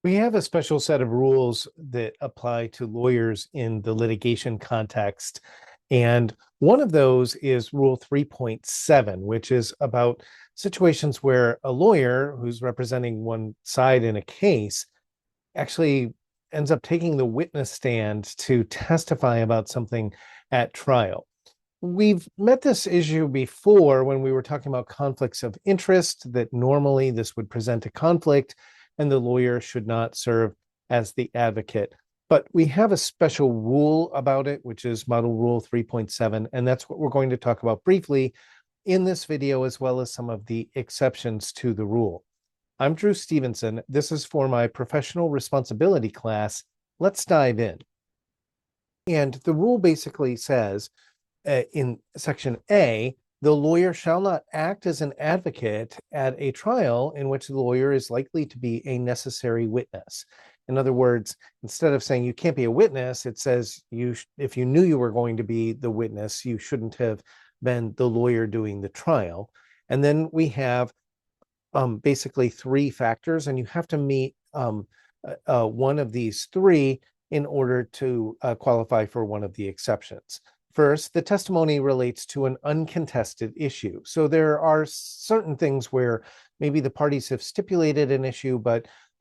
We have a special set of rules that apply to lawyers in the litigation context. And one of those is Rule 3.7, which is about situations where a lawyer who's representing one side in a case actually ends up taking the witness stand to testify about something at trial. We've met this issue before when we were talking about conflicts of interest, that normally this would present a conflict and the lawyer should not serve as the advocate. But we have a special rule about it, which is Model Rule 3.7, and that's what we're going to talk about briefly in this video, as well as some of the exceptions to the rule. I'm Drew Stevenson. This is for my professional responsibility class. Let's dive in. And the rule basically says, in section A, the lawyer shall not act as an advocate at a trial in which the lawyer is likely to be a necessary witness. In other words, instead of saying you can't be a witness, it says if you knew you were going to be the witness, you shouldn't have been the lawyer doing the trial. And then we have basically three factors, and you have to meet one of these three in order to qualify for one of the exceptions. First, the testimony relates to an uncontested issue. So there are certain things where maybe the parties have stipulated an issue,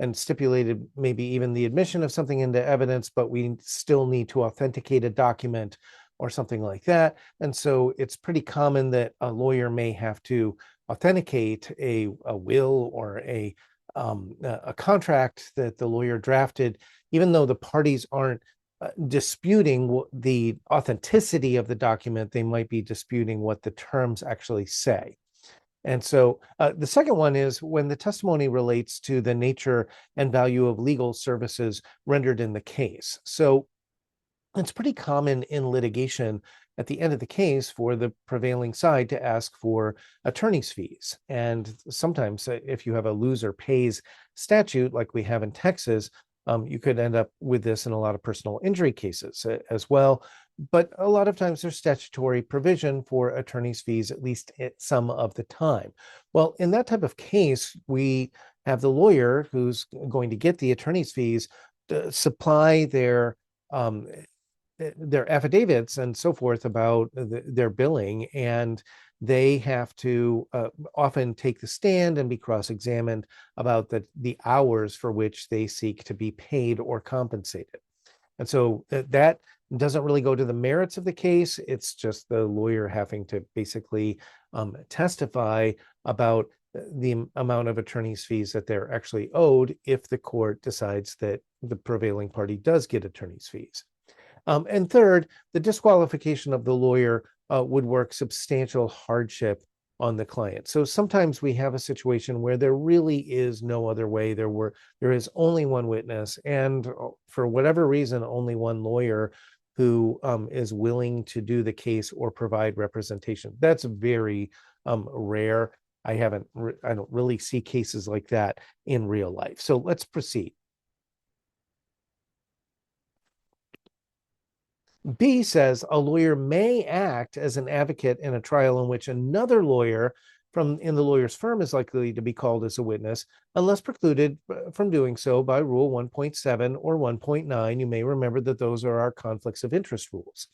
and stipulated maybe even the admission of something into evidence, but we still need to authenticate a document or something like that. And so it's pretty common that a lawyer may have to authenticate a will or a contract that the lawyer drafted, even though the parties aren't disputing the authenticity of the document. They might be disputing what the terms actually say. And so the second one is when the testimony relates to the nature and value of legal services rendered in the case. So it's pretty common in litigation at the end of the case for the prevailing side to ask for attorney's fees. And sometimes if you have a loser pays statute like we have in Texas, you could end up with this in a lot of personal injury cases as well. But a lot of times there's statutory provision for attorney's fees, at least at some of the time. Well, in that type of case, we have the lawyer who's going to get the attorney's fees to supply their affidavits and so forth about their billing, and they have to often take the stand and be cross-examined about the hours for which they seek to be paid or compensated. And so that doesn't really go to the merits of the case. It's just the lawyer having to basically testify about the amount of attorney's fees that they're actually owed if the court decides that the prevailing party does get attorney's fees. And third, the disqualification of the lawyer would work substantial hardship on the client. So sometimes we have a situation where there really is no other way. There is only one witness, and for whatever reason, only one lawyer who is willing to do the case or provide representation. That's very rare. I don't really see cases like that in real life. So let's proceed. B says a lawyer may act as an advocate in a trial in which another lawyer in the lawyer's firm is likely to be called as a witness, unless precluded from doing so by Rule 1.7 or 1.9. You may remember that those are our conflicts of interest rules.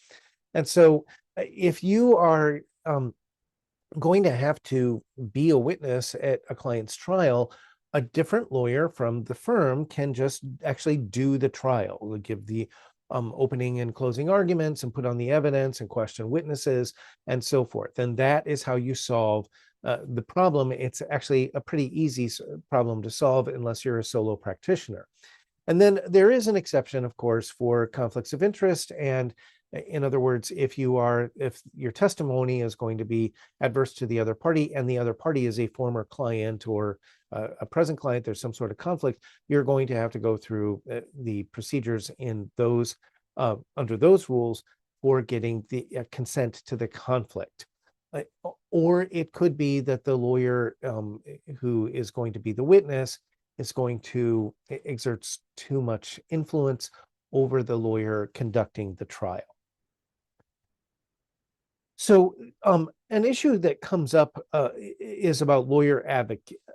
And so if you are going to have to be a witness at a client's trial, a different lawyer from the firm can just actually do the trial, give the opening and closing arguments and put on the evidence and question witnesses and so forth. And that is how you solve the problem. It's actually a pretty easy problem to solve unless you're a solo practitioner. And then there is an exception, of course, for conflicts of interest. And in other words, if your testimony is going to be adverse to the other party and the other party is a former client or a present client, there's some sort of conflict, you're going to have to go through the procedures in those under those rules for getting the consent to the conflict. Or it could be that the lawyer who is going to be the witness is going to exert too much influence over the lawyer conducting the trial. So, an issue that comes up is about lawyer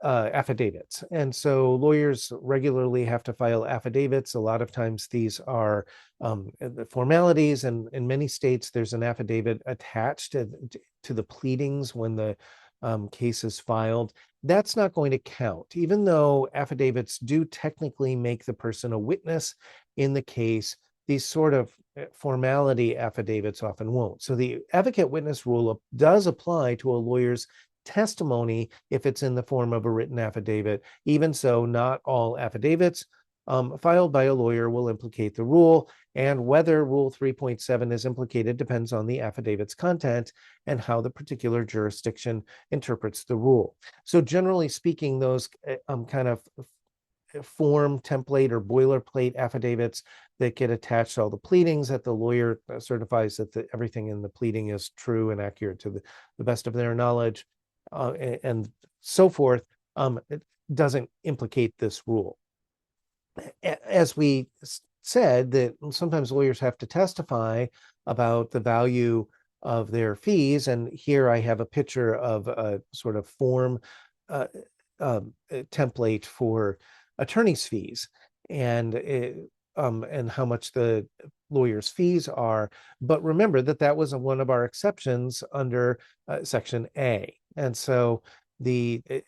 affidavits. And so lawyers regularly have to file affidavits. A lot of times these are the formalities, and in many states, there's an affidavit attached to the pleadings when the case is filed. That's not going to count, even though affidavits do technically make the person a witness in the case. These sort of formality affidavits often won't. So the advocate witness rule does apply to a lawyer's testimony if it's in the form of a written affidavit. Even so, not all affidavits filed by a lawyer will implicate the rule, and whether Rule 3.7 is implicated depends on the affidavit's content and how the particular jurisdiction interprets the rule. So generally speaking, those kind of form template or boilerplate affidavits that get attached to all the pleadings that the lawyer certifies that everything in the pleading is true and accurate to the best of their knowledge, and so forth, it doesn't implicate this rule. As we said, that sometimes lawyers have to testify about the value of their fees. And here I have a picture of a sort of form template for attorney's fees, and how much the lawyer's fees are. But remember that was one of our exceptions under Section A. And so if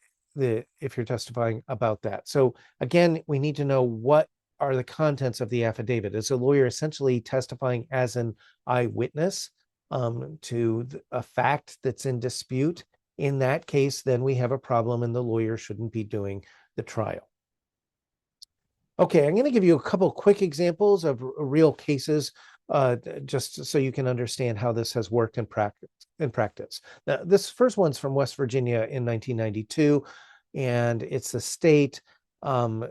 you're testifying about that. So again, we need to know what are the contents of the affidavit. Is a lawyer essentially testifying as an eyewitness to a fact that's in dispute? In that case, then we have a problem and the lawyer shouldn't be doing the trial. Okay, I'm going to give you a couple quick examples of real cases, just so you can understand how this has worked in practice. Now, this first one's from West Virginia in 1992, and it's the state in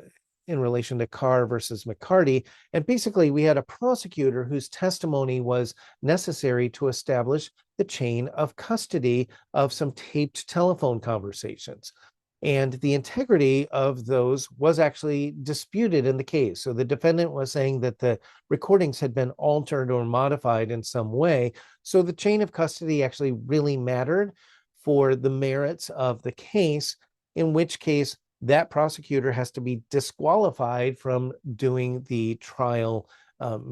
relation to Carr versus McCarty. And basically, we had a prosecutor whose testimony was necessary to establish the chain of custody of some taped telephone conversations. And the integrity of those was actually disputed in the case. So the defendant was saying that the recordings had been altered or modified in some way. So the chain of custody actually really mattered for the merits of the case, in which case that prosecutor has to be disqualified from doing the trial,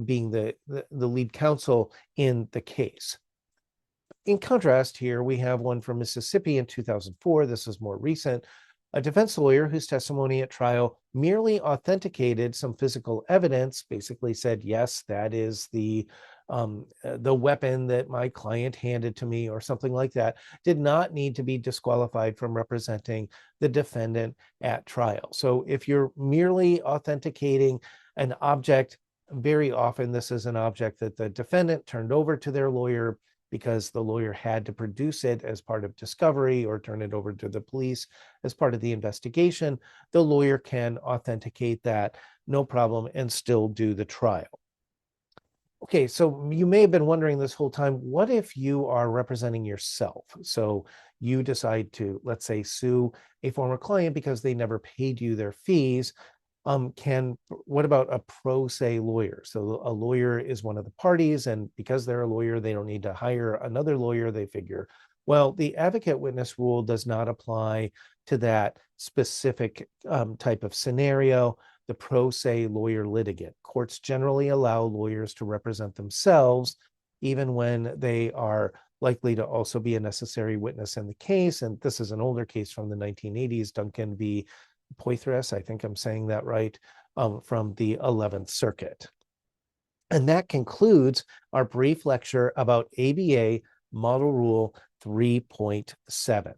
being the lead counsel in the case. In contrast, here we have one from Mississippi in 2004. This is more recent. A defense lawyer whose testimony at trial merely authenticated some physical evidence, basically said, yes, that is the weapon that my client handed to me or something like that, did not need to be disqualified from representing the defendant at trial. So if you're merely authenticating an object, very often this is an object that the defendant turned over to their lawyer because the lawyer had to produce it as part of discovery or turn it over to the police as part of the investigation, the lawyer can authenticate that, no problem, and still do the trial. Okay, so you may have been wondering this whole time, what if you are representing yourself? So you decide to, let's say, sue a former client because they never paid you their fees. What about a pro se lawyer? So a lawyer is one of the parties, and because they're a lawyer, they don't need to hire another lawyer. They figure, well, the advocate witness rule does not apply to that specific type of scenario. The pro se lawyer litigant. Courts generally allow lawyers to represent themselves, even when they are likely to also be a necessary witness in the case. And this is an older case from the 1980s, Duncan v. Poitras, I think I'm saying that right, from the 11th Circuit. And that concludes our brief lecture about ABA Model Rule 3.7.